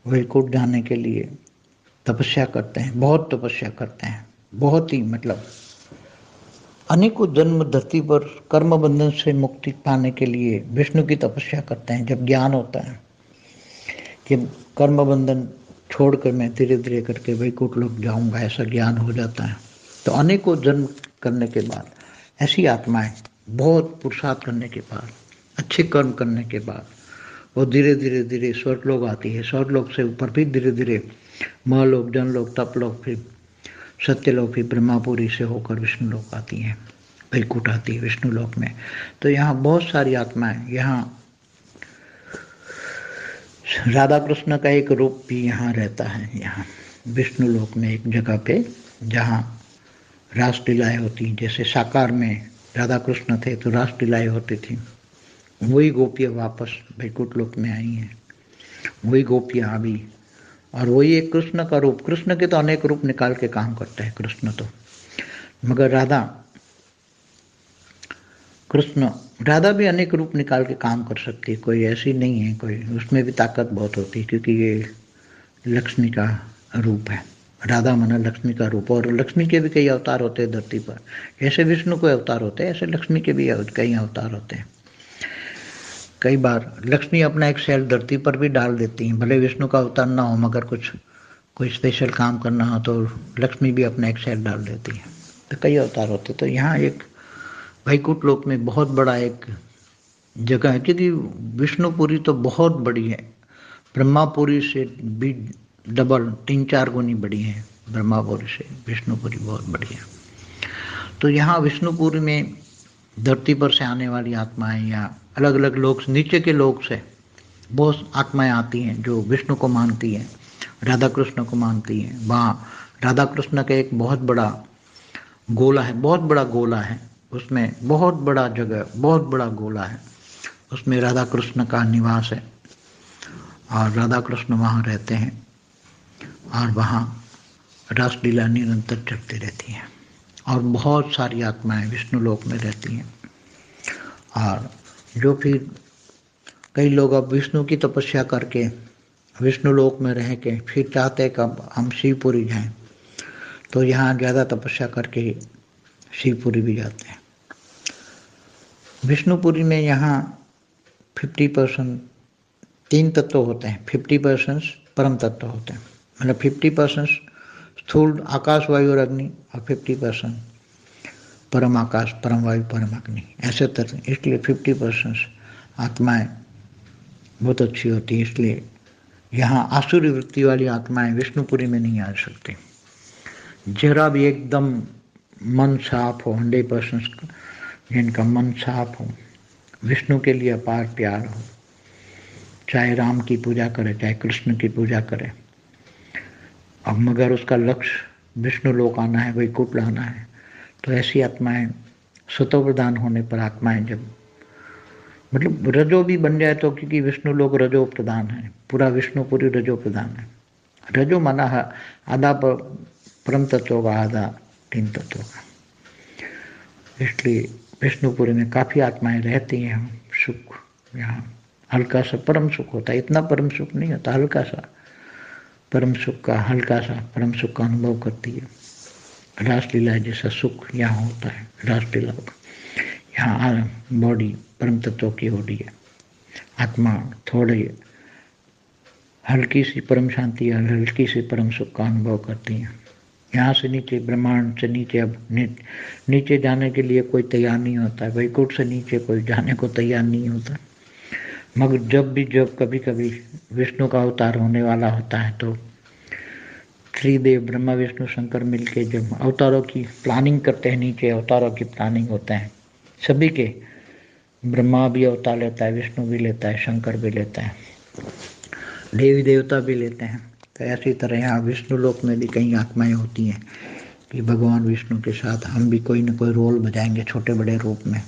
वैकुंठ जाने के लिए तपस्या करते हैं, बहुत तपस्या करते हैं, बहुत ही मतलब अनेकों जन्म धरती पर कर्म बंधन से मुक्ति पाने के लिए विष्णु की तपस्या करते हैं। जब ज्ञान होता है कि कर्म बंधन छोड़कर मैं धीरे धीरे करके वैकुंठ लोक जाऊंगा, ऐसा ज्ञान हो जाता है, तो अनेकों जन्म करने के बाद ऐसी आत्माएं बहुत पुरुषार्थ करने के बाद, अच्छे कर्म करने के बाद वो धीरे धीरे धीरे स्वर्गलोक आती है। स्वर्गलोक से ऊपर भी धीरे धीरे महलोक, जनलोक, तपलोक, फिर सत्यलोक, फिर ब्रह्मापुरी से होकर विष्णु लोक आती हैं, वैकुंठ आती है विष्णु लोक में। तो यहाँ बहुत सारी आत्माएं, यहाँ राधा कृष्ण का एक रूप भी यहाँ रहता है, यहाँ विष्णु लोक में एक जगह पे जहाँ रासलीलाएं होती, जैसे साकार में राधा कृष्ण थे तो रासलीलाएं होती थी, वही गोपियाँ वापस वैकुंठ लोक में आई हैं, वही गोपियाँ अभी, और वही एक कृष्ण का रूप। कृष्ण के तो अनेक रूप निकाल के काम करते हैं कृष्ण तो, मगर राधा भी अनेक रूप निकाल के काम कर सकती है, कोई ऐसी नहीं है, कोई उसमें भी ताकत बहुत होती है, क्योंकि ये लक्ष्मी का रूप है। राधा माना लक्ष्मी का रूप, और लक्ष्मी के भी कई अवतार होते हैं धरती पर। जैसे विष्णु के अवतार होते हैं, ऐसे लक्ष्मी के भी कई अवतार होते हैं। कई बार लक्ष्मी अपना एक सेल धरती पर भी डाल देती हैं, भले विष्णु का अवतार ना हो, मगर कोई स्पेशल काम करना हो तो लक्ष्मी भी अपना एक सेल डाल देती है। तो कई अवतार होते। तो यहाँ एक वैकुंठ लोक में बहुत बड़ा एक जगह है, क्योंकि विष्णुपुरी तो बहुत बड़ी है, ब्रह्मापुरी से भी डबल 3-4 गुनी बड़ी है। ब्रह्मापुरी से विष्णुपुरी बहुत बड़ी है। तो यहाँ विष्णुपुरी में धरती पर से आने वाली आत्माएं या अलग अलग लोक, नीचे के लोक से बहुत आत्माएं आती हैं जो विष्णु को मानती हैं, राधा कृष्ण को मानती हैं। वहाँ राधा कृष्ण का एक बहुत बड़ा गोला है, बहुत बड़ा गोला है, उसमें बहुत बड़ा जगह, बहुत बड़ा गोला है, उसमें राधा कृष्ण का निवास है और राधा कृष्ण वहाँ रहते हैं और वहाँ रासलीला निरंतर चलती रहती हैं। और बहुत सारी आत्माएं विष्णु लोक में रहती हैं। और जो फिर कई लोग अब विष्णु की तपस्या करके विष्णु लोक में रह के फिर चाहते हैं कि अब हम शिवपुरी जाएं, तो यहाँ ज़्यादा तपस्या करके शिवपुरी भी जाते हैं। विष्णुपुरी में यहाँ 50% 3 तत्व होते हैं, 50% परम तत्व होते हैं, मतलब 50% स्थूल आकाश, वायु और अग्नि, और 50% परम आकाश, परम वायु, परम अग्नि, ऐसे तत्व। इसलिए 50% आत्माएं बहुत अच्छी होती है। इसलिए यहाँ आसुरी वृत्ति वाली आत्माएं विष्णुपुरी में नहीं आ सकती। जरा भी एकदम मन साफ हो, 100%, जिनका मन साफ हो, विष्णु के लिए अपार प्यार हो, चाहे राम की पूजा करे, चाहे कृष्ण की पूजा करे, अब मगर उसका लक्ष्य विष्णु लोक आना है, वैकुंठ लाना है, तो ऐसी आत्माएं सतो प्रधान होने पर आत्माएं जब मतलब रजो भी बन जाए तो, क्योंकि विष्णु लोक रजो प्रधान है, पूरा विष्णुपुरी रजो प्रधान है। रजो माना आधा परम तत्व का, आधा 3 तत्व का। इसलिए विष्णुपुरी में काफ़ी आत्माएं रहती हैं। सुख यहाँ हल्का सा परम सुख होता है, इतना परम सुख नहीं होता, हल्का सा परम सुख का, हल्का सा परम सुख का अनुभव करती है। रासलीला जैसा सुख यहाँ होता है रासलीला का। यहाँ बॉडी परम तत्व की होती है, आत्मा थोड़ी हल्की सी परम शांति और हल्की सी परम सुख का अनुभव करती है। यहाँ से नीचे, ब्रह्मांड से नीचे, अब नीचे जाने के लिए कोई तैयार नहीं होता है, वैकुंठ से नीचे कोई जाने को तैयार नहीं होता। मगर जब कभी कभी विष्णु का अवतार होने वाला होता है तो त्रिदेव ब्रह्मा विष्णु शंकर मिलके जब अवतारों की प्लानिंग करते हैं, नीचे अवतारों की प्लानिंग होते हैं सभी के, ब्रह्मा भी अवतार लेता है, विष्णु भी लेता है, शंकर भी लेता है, देवी देवता भी लेते हैं। तो ऐसी तरह यहाँ विष्णु लोक में भी कई आत्माएं होती हैं कि भगवान विष्णु के साथ हम भी कोई न कोई रोल बजाएंगे छोटे बड़े रूप में।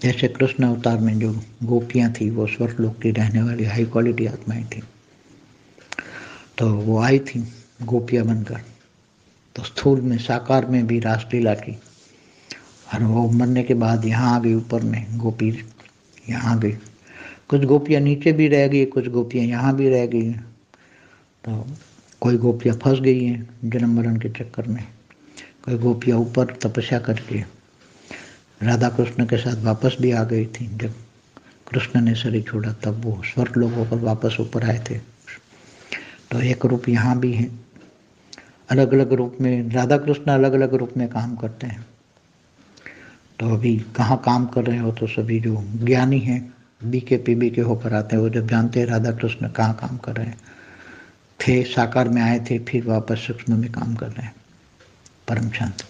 जैसे कृष्ण अवतार में जो गोपियाँ थी वो स्वर्ग लोक की रहने वाली हाई क्वालिटी आत्माएं थी, तो वो आई थी गोपियाँ बनकर, तो स्थूल में साकार में भी रासलीला की, और वो मरने के बाद यहाँ आ गई ऊपर में गोपी, यहाँ आ गई। कुछ गोपियाँ नीचे भी रह गई, कुछ गोपियाँ यहाँ भी रह गई, तो कोई गोपियाँ फंस गई हैं जन्म मरण के चक्कर में, कोई गोपियाँ ऊपर तपस्या करके राधा कृष्ण के साथ वापस भी आ गई थी। जब कृष्ण ने शरीर छोड़ा तब वो स्वर्ग लोगों पर वापस ऊपर आए थे। तो एक रूप यहाँ भी है, अलग अलग रूप में राधा कृष्ण अलग अलग रूप में काम करते हैं। तो अभी कहाँ काम कर रहे हो, तो सभी जो ज्ञानी हैं बीके के होकर आते हैं, वो जब जानते हैं राधा कृष्ण कहाँ काम कर रहे हैं, थे साकार में आए थे फिर वापस सूक्ष्म में काम कर रहे हैं। परम शांति।